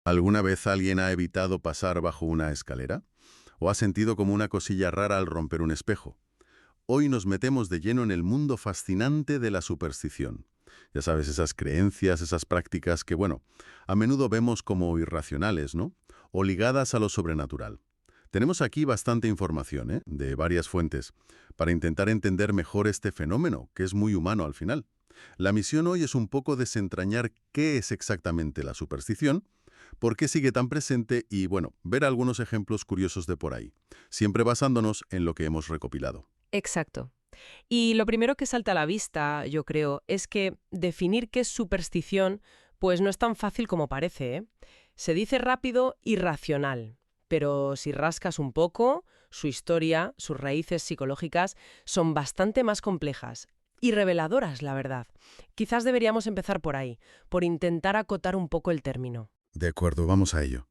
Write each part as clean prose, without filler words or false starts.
¿Alguna vez alguien ha evitado pasar bajo una escalera? ¿O ha sentido como una cosilla rara al romper un espejo? Hoy nos metemos de lleno en el mundo fascinante de la superstición. Ya sabes, esas creencias, esas prácticas que, bueno, a menudo vemos como irracionales, ¿no? O ligadas a lo sobrenatural. Tenemos aquí bastante información, ¿eh? De varias fuentes, para intentar entender mejor este fenómeno, que es muy humano al final. La misión hoy es un poco desentrañar qué es exactamente la superstición, por qué sigue tan presente y, bueno, ver algunos ejemplos curiosos de por ahí, siempre basándonos en lo que hemos recopilado. Exacto. Y lo primero que salta a la vista, yo creo, es que definir qué es superstición, pues no es tan fácil como parece, ¿eh? Se dice rápido y racional, pero si rascas un poco, su historia, sus raíces psicológicas son bastante más complejas y reveladoras, la verdad. Quizás deberíamos empezar por ahí, por intentar acotar un poco el término. De acuerdo, vamos a ello.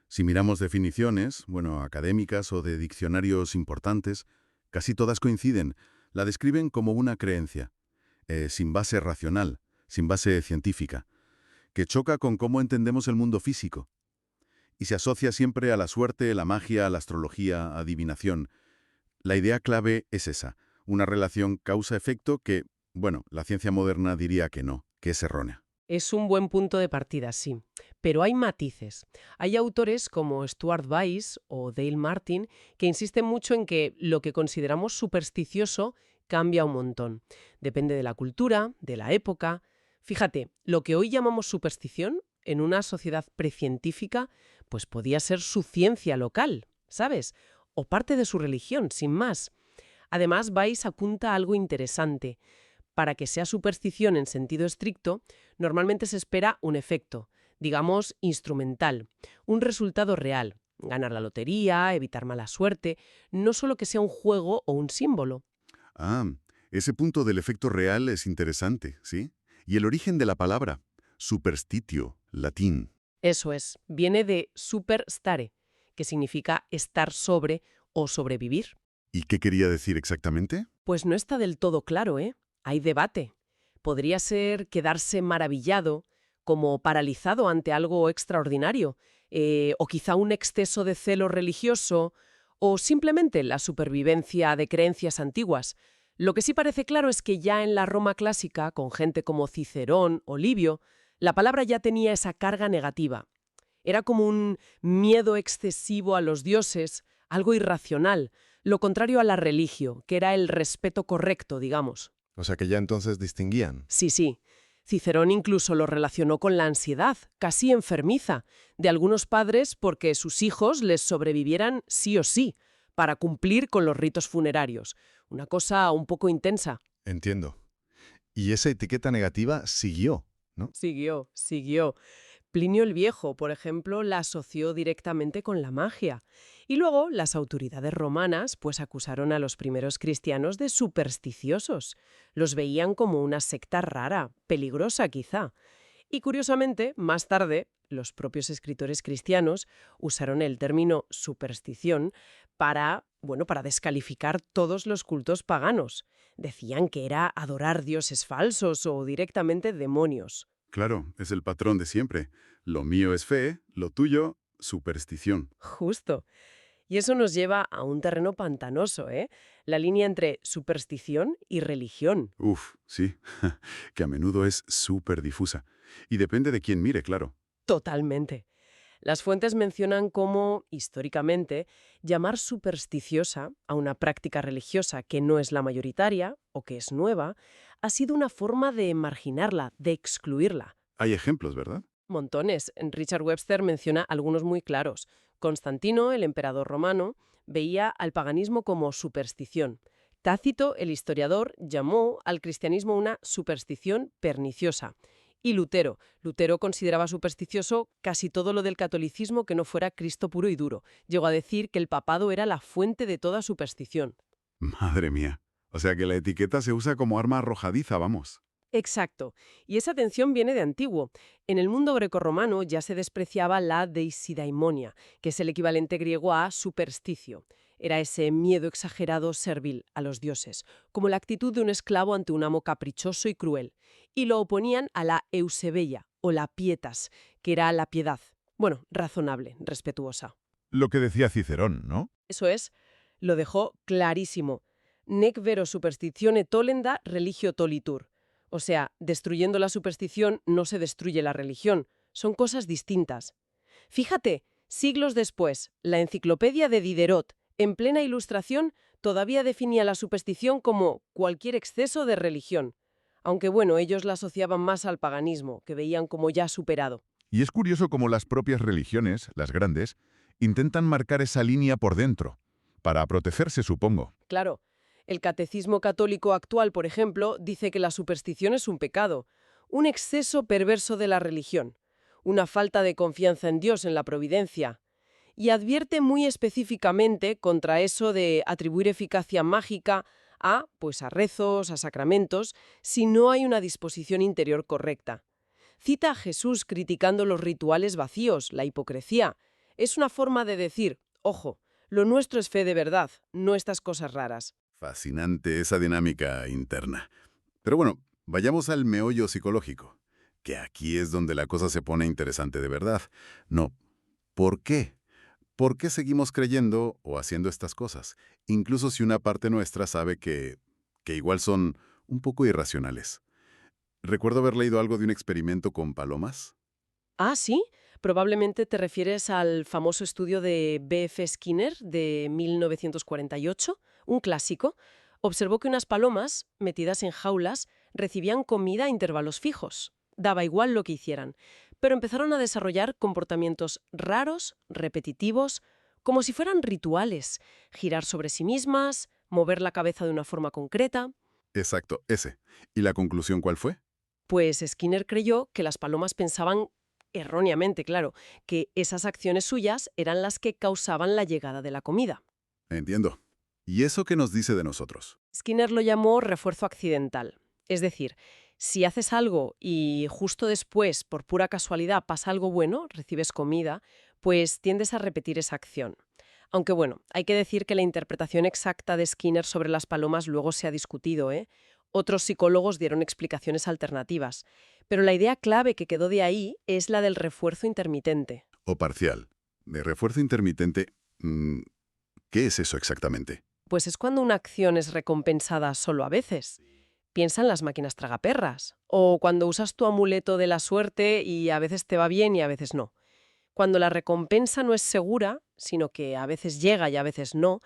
Si miramos definiciones, bueno, académicas o de diccionarios importantes, casi todas coinciden. La describen como una creencia, sin base racional, sin base científica, que choca con cómo entendemos el mundo físico. Y se asocia siempre a la suerte, la magia, la astrología, adivinación. La idea clave es esa, una relación causa-efecto que, bueno, la ciencia moderna diría que no, que es errónea. Es un buen punto de partida, sí. Pero hay matices. Hay autores como Stuart Weiss o Dale Martin que insisten mucho en que lo que consideramos supersticioso cambia un montón. Depende de la cultura, de la época. Fíjate, lo que hoy llamamos superstición, en una sociedad precientífica, pues podía ser su ciencia local, ¿sabes? O parte de su religión, sin más. Además, Weiss apunta algo interesante. Para que sea superstición en sentido estricto, normalmente se espera un efecto, digamos, instrumental, un resultado real, ganar la lotería, evitar mala suerte, no solo que sea un juego o un símbolo. Ah, ese punto del efecto real es interesante, ¿sí? Y el origen de la palabra, superstitio, latín. Eso es, viene de superstare, que significa estar sobre o sobrevivir. ¿Y qué quería decir exactamente? Pues no está del todo claro, ¿eh? Hay debate. Podría ser quedarse maravillado, como paralizado ante algo extraordinario, o quizá un exceso de celo religioso, o simplemente la supervivencia de creencias antiguas. Lo que sí parece claro es que ya en la Roma clásica, con gente como Cicerón o Livio, la palabra ya tenía esa carga negativa. Era como un miedo excesivo a los dioses, algo irracional, lo contrario a la religio, que era el respeto correcto, digamos. O sea que ya entonces distinguían. Sí, sí. Cicerón incluso lo relacionó con la ansiedad, casi enfermiza, de algunos padres porque sus hijos les sobrevivieran sí o sí, para cumplir con los ritos funerarios. Una cosa un poco intensa. Entiendo. Y esa etiqueta negativa siguió, ¿no? Siguió. Plinio el Viejo, por ejemplo, la asoció directamente con la magia. Y luego las autoridades romanas pues acusaron a los primeros cristianos de supersticiosos. Los veían como una secta rara, peligrosa quizá. Y curiosamente, más tarde, los propios escritores cristianos usaron el término superstición para, bueno, para descalificar todos los cultos paganos. Decían que era adorar dioses falsos o directamente demonios. Claro, es el patrón de siempre. Lo mío es fe, lo tuyo, superstición. Justo. Y eso nos lleva a un terreno pantanoso, ¿eh? La línea entre superstición y religión. Uf, sí, que a menudo es súper difusa. Y depende de quién mire, claro. Totalmente. Las fuentes mencionan cómo, históricamente, llamar supersticiosa a una práctica religiosa que no es la mayoritaria o que es nueva, ha sido una forma de marginarla, de excluirla. Hay ejemplos, ¿verdad? Montones. Richard Webster menciona algunos muy claros. Constantino, el emperador romano, veía al paganismo como superstición. Tácito, el historiador, llamó al cristianismo una superstición perniciosa. Y Lutero consideraba supersticioso casi todo lo del catolicismo que no fuera Cristo puro y duro. Llegó a decir que el papado era la fuente de toda superstición. Madre mía. O sea que la etiqueta se usa como arma arrojadiza, vamos. Exacto. Y esa tensión viene de antiguo. En el mundo grecorromano ya se despreciaba la deisidaimonía, que es el equivalente griego a supersticio. Era ese miedo exagerado servil a los dioses, como la actitud de un esclavo ante un amo caprichoso y cruel. Y lo oponían a la eusebia o la pietas, que era la piedad. bueno, razonable, respetuosa. Lo que decía Cicerón, ¿no? Eso es, lo dejó clarísimo. Nec vero superstitione tollenda religio tollitur. O sea, destruyendo la superstición no se destruye la religión. Son cosas distintas. Fíjate, siglos después, la enciclopedia de Diderot, en plena Ilustración, todavía definía la superstición como cualquier exceso de religión. Aunque bueno, ellos la asociaban más al paganismo, que veían como ya superado. Y es curioso cómo las propias religiones, las grandes, intentan marcar esa línea por dentro, para protegerse, supongo. Claro, el catecismo católico actual, por ejemplo, dice que la superstición es un pecado, un exceso perverso de la religión, una falta de confianza en Dios, en la providencia, y advierte muy específicamente contra eso de atribuir eficacia mágica a rezos, a sacramentos, si no hay una disposición interior correcta. Cita a Jesús criticando los rituales vacíos, la hipocresía. Es una forma de decir, ojo, lo nuestro es fe de verdad, no estas cosas raras. Fascinante esa dinámica interna. Pero bueno, vayamos al meollo psicológico, que aquí es donde la cosa se pone interesante de verdad. No, ¿por qué? ¿Por qué seguimos creyendo o haciendo estas cosas? Incluso si una parte nuestra sabe que igual son un poco irracionales. Recuerdo haber leído algo de un experimento con palomas. Ah, ¿sí? Probablemente te refieres al famoso estudio de B.F. Skinner de 1948, un clásico. Observó que unas palomas, metidas en jaulas, recibían comida a intervalos fijos. Daba igual lo que hicieran. Pero empezaron a desarrollar comportamientos raros, repetitivos, como si fueran rituales. Girar sobre sí mismas, mover la cabeza de una forma concreta. Exacto, ese. ¿Y la conclusión cuál fue? Pues Skinner creyó que las palomas pensaban, erróneamente, claro, que esas acciones suyas eran las que causaban la llegada de la comida. Entiendo. ¿Y eso qué nos dice de nosotros? Skinner lo llamó refuerzo accidental. Es decir, si haces algo y justo después, por pura casualidad, pasa algo bueno, recibes comida, pues tiendes a repetir esa acción. Aunque bueno, hay que decir que la interpretación exacta de Skinner sobre las palomas luego se ha discutido, ¿eh? Otros psicólogos dieron explicaciones alternativas. Pero la idea clave que quedó de ahí es la del refuerzo intermitente. O parcial. De refuerzo intermitente, ¿qué es eso exactamente? Pues es cuando una acción es recompensada solo a veces. Piensa en las máquinas tragaperras. O cuando usas tu amuleto de la suerte y a veces te va bien y a veces no. Cuando la recompensa no es segura, sino que a veces llega y a veces no,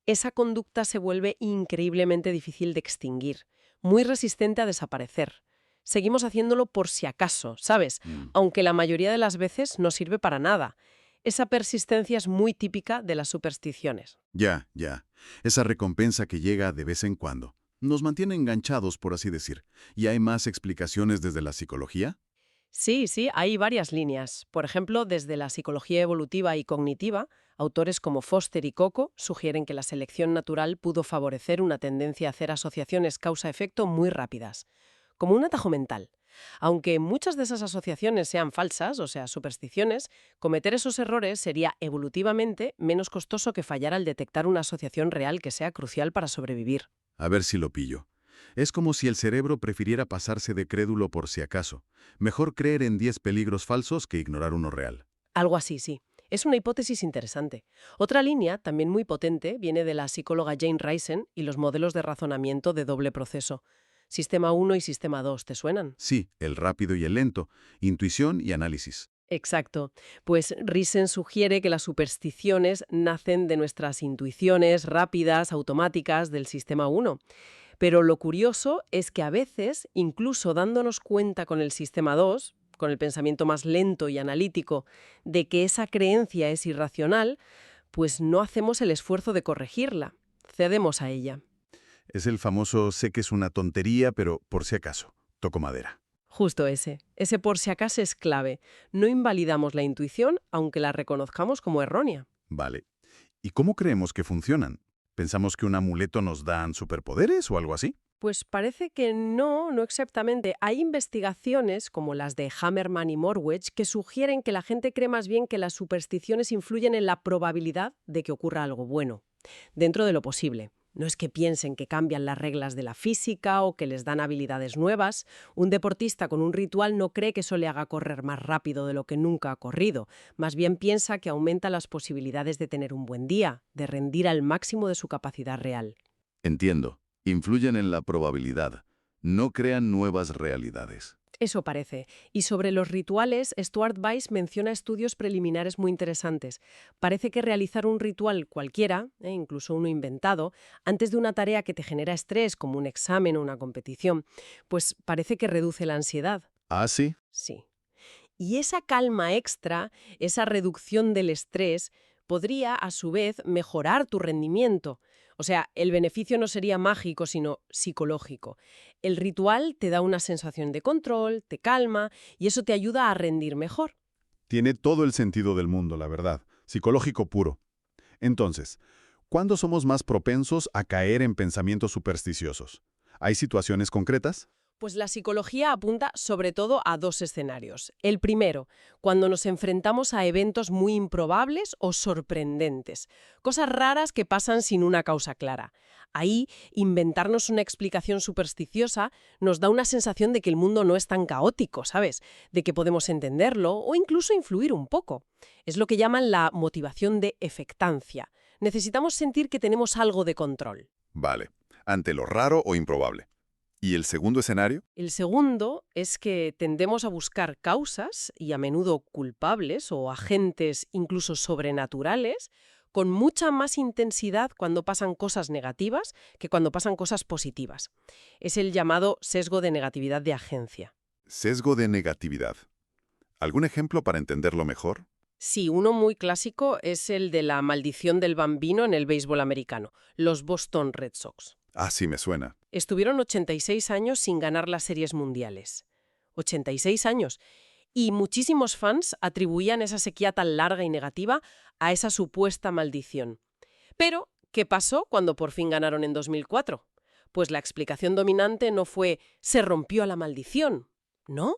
esa conducta se vuelve increíblemente difícil de extinguir, muy resistente a desaparecer. Seguimos haciéndolo por si acaso, ¿sabes? Aunque la mayoría de las veces no sirve para nada. Esa persistencia es muy típica de las supersticiones. Ya. Esa recompensa que llega de vez en cuando. Nos mantiene enganchados, por así decir. ¿Y hay más explicaciones desde la psicología? Sí, hay varias líneas. Por ejemplo, desde la psicología evolutiva y cognitiva, autores como Foster y Coco sugieren que la selección natural pudo favorecer una tendencia a hacer asociaciones causa-efecto muy rápidas, como un atajo mental. Aunque muchas de esas asociaciones sean falsas, o sea, supersticiones, cometer esos errores sería evolutivamente menos costoso que fallar al detectar una asociación real que sea crucial para sobrevivir. A ver si lo pillo. Es como si el cerebro prefiriera pasarse de crédulo por si acaso. Mejor creer en 10 peligros falsos que ignorar uno real. Algo así, sí. Es una hipótesis interesante. Otra línea, también muy potente, viene de la psicóloga Jane Risen y los modelos de razonamiento de doble proceso. Sistema 1 y Sistema 2, ¿te suenan? Sí, el rápido y el lento, intuición y análisis. Exacto. Pues Risen sugiere que las supersticiones nacen de nuestras intuiciones rápidas, automáticas del Sistema 1. Pero lo curioso es que a veces, incluso dándonos cuenta con el Sistema 2, con el pensamiento más lento y analítico, de que esa creencia es irracional, pues no hacemos el esfuerzo de corregirla. Cedemos a ella. Es el famoso sé que es una tontería, pero por si acaso, toco madera. Justo ese. Ese por si acaso es clave. No invalidamos la intuición, aunque la reconozcamos como errónea. Vale. ¿Y cómo creemos que funcionan? ¿Pensamos que un amuleto nos dan superpoderes o algo así? Pues parece que no exactamente. Hay investigaciones, como las de Hammerman y Morwich, que sugieren que la gente cree más bien que las supersticiones influyen en la probabilidad de que ocurra algo bueno, dentro de lo posible. No es que piensen que cambian las reglas de la física o que les dan habilidades nuevas. Un deportista con un ritual no cree que eso le haga correr más rápido de lo que nunca ha corrido. Más bien piensa que aumenta las posibilidades de tener un buen día, de rendir al máximo de su capacidad real. Entiendo. Influyen en la probabilidad. No crean nuevas realidades. Eso parece. Y sobre los rituales, Stuart Weiss menciona estudios preliminares muy interesantes. Parece que realizar un ritual cualquiera, incluso uno inventado, antes de una tarea que te genera estrés, como un examen o una competición, pues parece que reduce la ansiedad. ¿Ah, sí? Sí. Y esa calma extra, esa reducción del estrés, podría, a su vez, mejorar tu rendimiento. O sea, el beneficio no sería mágico, sino psicológico. El ritual te da una sensación de control, te calma, y eso te ayuda a rendir mejor. Tiene todo el sentido del mundo, la verdad. Psicológico puro. Entonces, ¿cuándo somos más propensos a caer en pensamientos supersticiosos? ¿Hay situaciones concretas? Pues la psicología apunta sobre todo a dos escenarios. El primero, cuando nos enfrentamos a eventos muy improbables o sorprendentes, cosas raras que pasan sin una causa clara. Ahí, inventarnos una explicación supersticiosa nos da una sensación de que el mundo no es tan caótico, ¿sabes? De que podemos entenderlo o incluso influir un poco. Es lo que llaman la motivación de efectancia. Necesitamos sentir que tenemos algo de control. Vale. Ante lo raro o improbable. ¿Y el segundo escenario? El segundo es que tendemos a buscar causas, y a menudo culpables o agentes incluso sobrenaturales, con mucha más intensidad cuando pasan cosas negativas que cuando pasan cosas positivas. Es el llamado sesgo de negatividad de agencia. Sesgo de negatividad. ¿Algún ejemplo para entenderlo mejor? Sí, uno muy clásico es el de la maldición del bambino en el béisbol americano, los Boston Red Sox. Ah, sí, me suena. Estuvieron 86 años sin ganar las series mundiales. 86 años. Y muchísimos fans atribuían esa sequía tan larga y negativa a esa supuesta maldición. Pero, ¿qué pasó cuando por fin ganaron en 2004? Pues la explicación dominante no fue «se rompió la maldición», ¿no?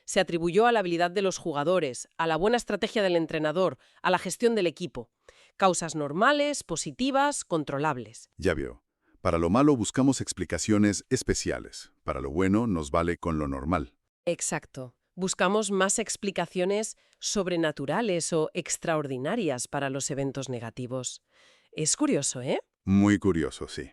Se atribuyó a la habilidad de los jugadores, a la buena estrategia del entrenador, a la gestión del equipo. Causas normales, positivas, controlables. Ya veo. Para lo malo buscamos explicaciones especiales. Para lo bueno nos vale con lo normal. Exacto. Buscamos más explicaciones sobrenaturales o extraordinarias para los eventos negativos. Es curioso, ¿eh? Muy curioso, sí.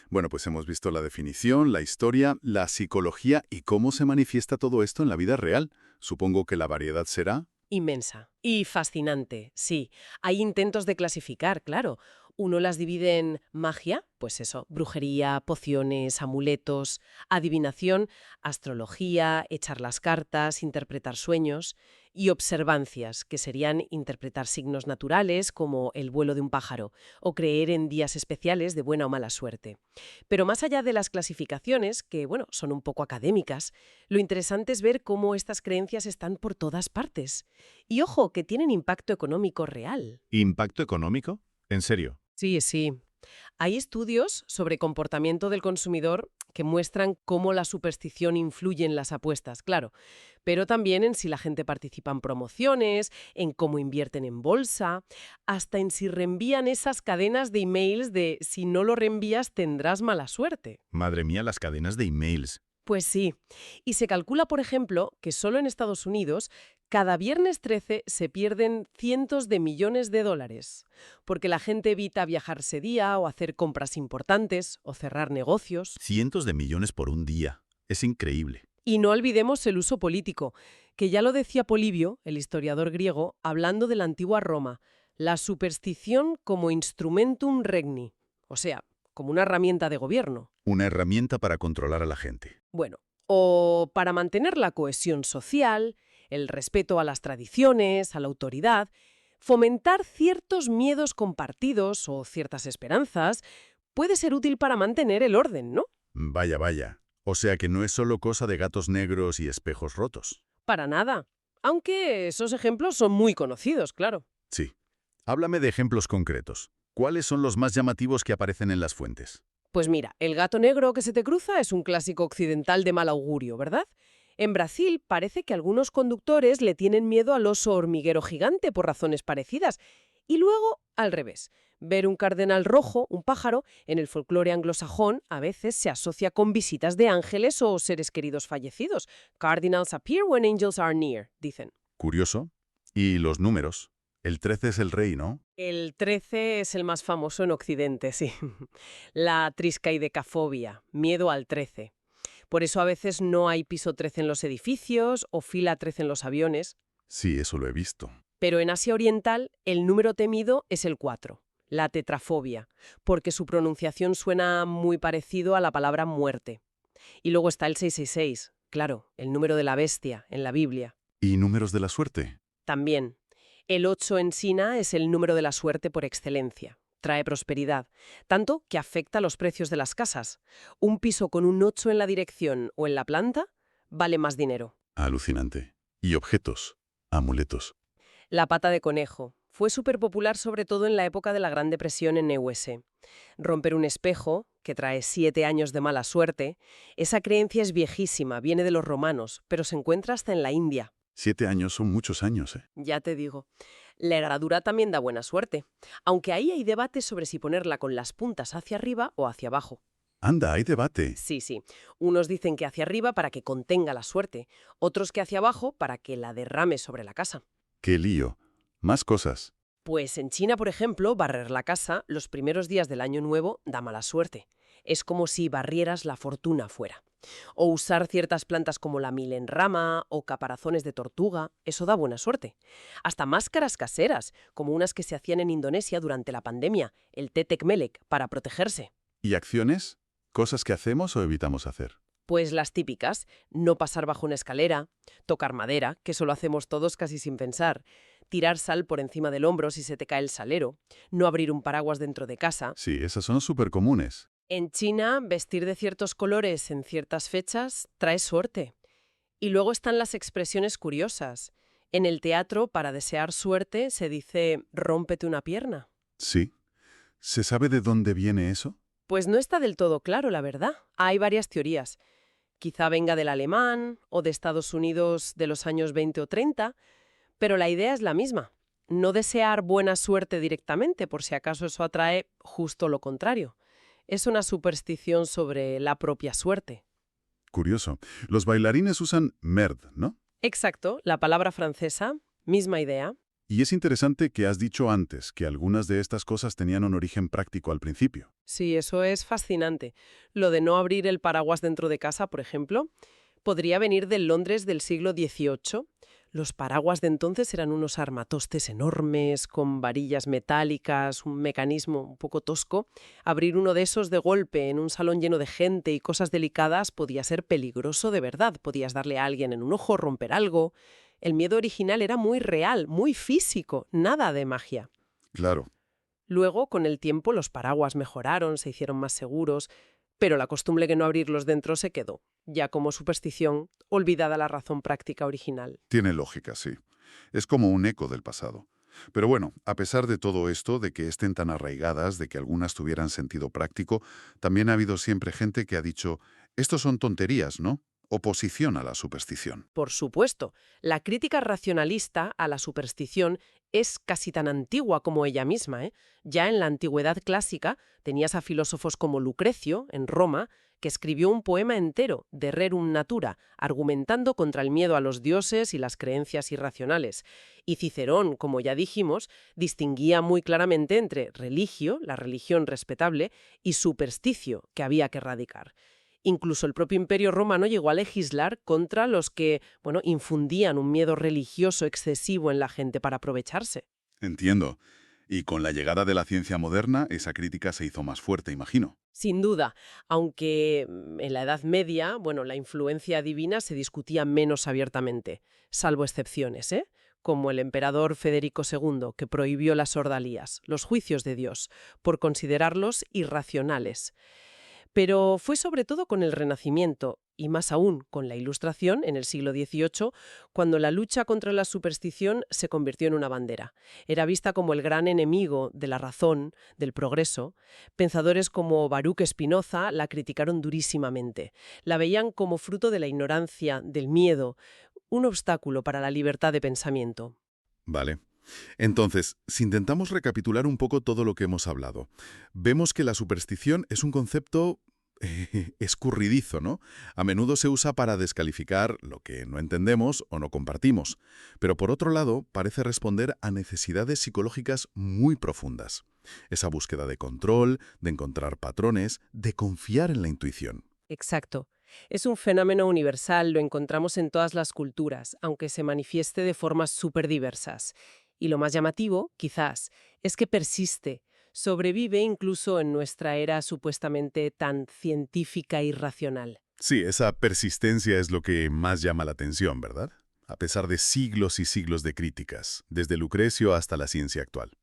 Bueno, pues hemos visto la definición, la historia, la psicología y cómo se manifiesta todo esto en la vida real. Supongo que la variedad será... Inmensa. Y fascinante, sí. Hay intentos de clasificar, claro. Uno las divide en magia, pues eso, brujería, pociones, amuletos, adivinación, astrología, echar las cartas, interpretar sueños, y observancias, que serían interpretar signos naturales como el vuelo de un pájaro o creer en días especiales de buena o mala suerte. Pero más allá de las clasificaciones, que bueno, son un poco académicas, lo interesante es ver cómo estas creencias están por todas partes. Y ojo, que tienen impacto económico real. ¿Impacto económico? ¿En serio? Sí, sí. Hay estudios sobre comportamiento del consumidor que muestran cómo la superstición influye en las apuestas, claro, pero también en si la gente participa en promociones, en cómo invierten en bolsa, hasta en si reenvían esas cadenas de emails de si no lo reenvías tendrás mala suerte. Madre mía, las cadenas de emails. Pues sí. Y se calcula, por ejemplo, que solo en Estados Unidos cada viernes 13 se pierden cientos de millones de dólares, porque la gente evita viajar ese día o hacer compras importantes o cerrar negocios. Cientos de millones por un día. Es increíble. Y no olvidemos el uso político, que ya lo decía Polibio, el historiador griego, hablando de la antigua Roma, la superstición como instrumentum regni, o sea, como una herramienta de gobierno. Una herramienta para controlar a la gente. Bueno, o para mantener la cohesión social, el respeto a las tradiciones, a la autoridad, fomentar ciertos miedos compartidos o ciertas esperanzas puede ser útil para mantener el orden, ¿no? Vaya, vaya. O sea que no es solo cosa de gatos negros y espejos rotos. Para nada. Aunque esos ejemplos son muy conocidos, claro. Sí. Háblame de ejemplos concretos. ¿Cuáles son los más llamativos que aparecen en las fuentes? Pues mira, el gato negro que se te cruza es un clásico occidental de mal augurio, ¿verdad? En Brasil parece que algunos conductores le tienen miedo al oso hormiguero gigante por razones parecidas. Y luego, al revés. Ver un cardenal rojo, un pájaro, en el folclore anglosajón a veces se asocia con visitas de ángeles o seres queridos fallecidos. Cardinals appear when angels are near, dicen. Curioso. ¿Y los números? El 13 es el rey, ¿no? El 13 es el más famoso en Occidente, sí. La triscaidecafobia, miedo al 13. Por eso a veces no hay piso 13 en los edificios o fila 13 en los aviones. Sí, eso lo he visto. Pero en Asia Oriental el número temido es el 4, la tetrafobia, porque su pronunciación suena muy parecido a la palabra muerte. Y luego está el 666, claro, el número de la bestia en la Biblia. ¿Y números de la suerte? También. El 8 en China es el número de la suerte por excelencia. Trae prosperidad, tanto que afecta los precios de las casas. Un piso con un 8 en la dirección o en la planta vale más dinero. Alucinante. ¿Y objetos? Amuletos. La pata de conejo. Fue súper popular sobre todo en la época de la Gran Depresión en US. Romper un espejo, que trae 7 años de mala suerte, esa creencia es viejísima, viene de los romanos, pero se encuentra hasta en la India. 7 años son muchos años, ¿eh? Ya te digo. La herradura también da buena suerte, aunque ahí hay debate sobre si ponerla con las puntas hacia arriba o hacia abajo. Anda, hay debate. Sí, sí. Unos dicen que hacia arriba para que contenga la suerte, otros que hacia abajo para que la derrame sobre la casa. ¡Qué lío! Más cosas. Pues en China, por ejemplo, barrer la casa los primeros días del año nuevo da mala suerte. Es como si barrieras la fortuna fuera. O usar ciertas plantas como la milenrama o caparazones de tortuga, eso da buena suerte. Hasta máscaras caseras, como unas que se hacían en Indonesia durante la pandemia, el tetek melek, para protegerse. ¿Y acciones? ¿Cosas que hacemos o evitamos hacer? Pues las típicas, no pasar bajo una escalera, tocar madera, que eso lo hacemos todos casi sin pensar, tirar sal por encima del hombro si se te cae el salero, no abrir un paraguas dentro de casa. Sí, esas son súper comunes. En China, vestir de ciertos colores en ciertas fechas trae suerte. Y luego están las expresiones curiosas. En el teatro, para desear suerte, se dice rómpete una pierna. Sí. ¿Se sabe de dónde viene eso? Pues no está del todo claro, la verdad. Hay varias teorías. Quizá venga del alemán o de Estados Unidos de los años 20 o 30, pero la idea es la misma. No desear buena suerte directamente, por si acaso eso atrae justo lo contrario. Es una superstición sobre la propia suerte. Curioso. Los bailarines usan merde, ¿no? Exacto, la palabra francesa, misma idea. Y es interesante que has dicho antes que algunas de estas cosas tenían un origen práctico al principio. Sí, eso es fascinante. Lo de no abrir el paraguas dentro de casa, por ejemplo, podría venir del Londres del siglo XVIII. Los paraguas de entonces eran unos armatostes enormes, con varillas metálicas, un mecanismo un poco tosco. Abrir uno de esos de golpe en un salón lleno de gente y cosas delicadas podía ser peligroso de verdad. Podías darle a alguien en un ojo, romper algo. El miedo original era muy real, muy físico, nada de magia. Claro. Luego, con el tiempo, los paraguas mejoraron, se hicieron más seguros, pero la costumbre de no abrirlos dentro se quedó, ya como superstición, olvidada la razón práctica original. Tiene lógica, sí. Es como un eco del pasado. Pero bueno, a pesar de todo esto, de que estén tan arraigadas, de que algunas tuvieran sentido práctico, también ha habido siempre gente que ha dicho, estos son tonterías, ¿no? Oposición a la superstición. Por supuesto, la crítica racionalista a la superstición es casi tan antigua como ella misma, ¿eh? Ya en la antigüedad clásica tenías a filósofos como Lucrecio, en Roma, que escribió un poema entero, De Rerum Natura, argumentando contra el miedo a los dioses y las creencias irracionales. Y Cicerón, como ya dijimos, distinguía muy claramente entre religio, la religión respetable, y supersticio, que había que erradicar. Incluso el propio Imperio Romano llegó a legislar contra los que, infundían un miedo religioso excesivo en la gente para aprovecharse. Entiendo. Y con la llegada de la ciencia moderna, esa crítica se hizo más fuerte, imagino. Sin duda, aunque en la Edad Media, la influencia divina se discutía menos abiertamente, salvo excepciones, como el emperador Federico II, que prohibió las ordalías, los juicios de Dios, por considerarlos irracionales. Pero fue sobre todo con el Renacimiento, y más aún con la Ilustración en el siglo XVIII, cuando la lucha contra la superstición se convirtió en una bandera. Era vista como el gran enemigo de la razón, del progreso. Pensadores como Baruch Spinoza la criticaron durísimamente. La veían como fruto de la ignorancia, del miedo, un obstáculo para la libertad de pensamiento. Vale. Entonces, si intentamos recapitular un poco todo lo que hemos hablado, vemos que la superstición es un concepto escurridizo, ¿no? A menudo se usa para descalificar lo que no entendemos o no compartimos, pero por otro lado parece responder a necesidades psicológicas muy profundas. Esa búsqueda de control, de encontrar patrones, de confiar en la intuición. Exacto. Es un fenómeno universal, lo encontramos en todas las culturas, aunque se manifieste de formas súper diversas. Y lo más llamativo, quizás, es que persiste, sobrevive incluso en nuestra era supuestamente tan científica y racional. Sí, esa persistencia es lo que más llama la atención, ¿verdad? A pesar de siglos y siglos de críticas, desde Lucrecio hasta la ciencia actual.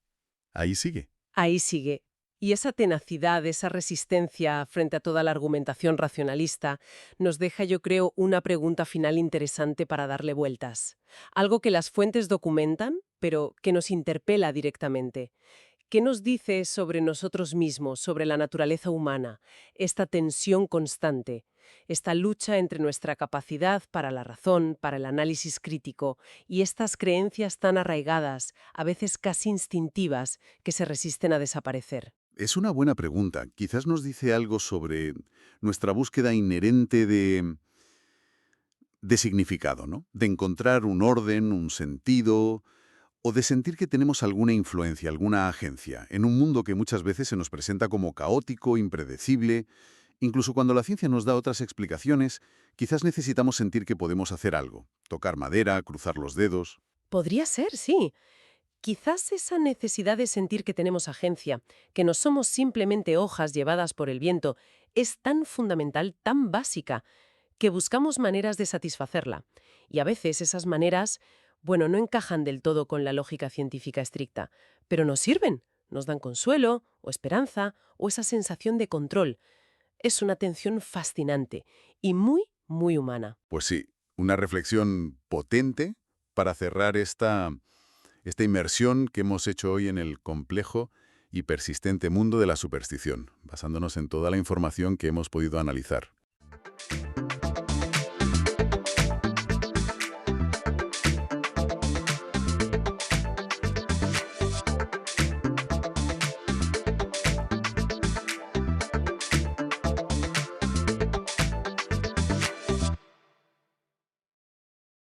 Ahí sigue. Ahí sigue. Y esa tenacidad, esa resistencia frente a toda la argumentación racionalista, nos deja, yo creo, una pregunta final interesante para darle vueltas. Algo que las fuentes documentan, pero que nos interpela directamente. ¿Qué nos dice sobre nosotros mismos, sobre la naturaleza humana, esta tensión constante, esta lucha entre nuestra capacidad para la razón, para el análisis crítico, y estas creencias tan arraigadas, a veces casi instintivas, que se resisten a desaparecer? Es una buena pregunta. Quizás nos dice algo sobre nuestra búsqueda inherente de significado, ¿no? De encontrar un orden, un sentido, o de sentir que tenemos alguna influencia, alguna agencia, en un mundo que muchas veces se nos presenta como caótico, impredecible. Incluso cuando la ciencia nos da otras explicaciones, quizás necesitamos sentir que podemos hacer algo, tocar madera, cruzar los dedos. Podría ser, sí. Quizás esa necesidad de sentir que tenemos agencia, que no somos simplemente hojas llevadas por el viento, es tan fundamental, tan básica, que buscamos maneras de satisfacerla. Y a veces esas maneras, bueno, no encajan del todo con la lógica científica estricta, pero nos sirven, nos dan consuelo, o esperanza, o esa sensación de control. Es una tensión fascinante y muy, muy humana. Pues sí, una reflexión potente para cerrar esta inmersión que hemos hecho hoy en el complejo y persistente mundo de la superstición, basándonos en toda la información que hemos podido analizar.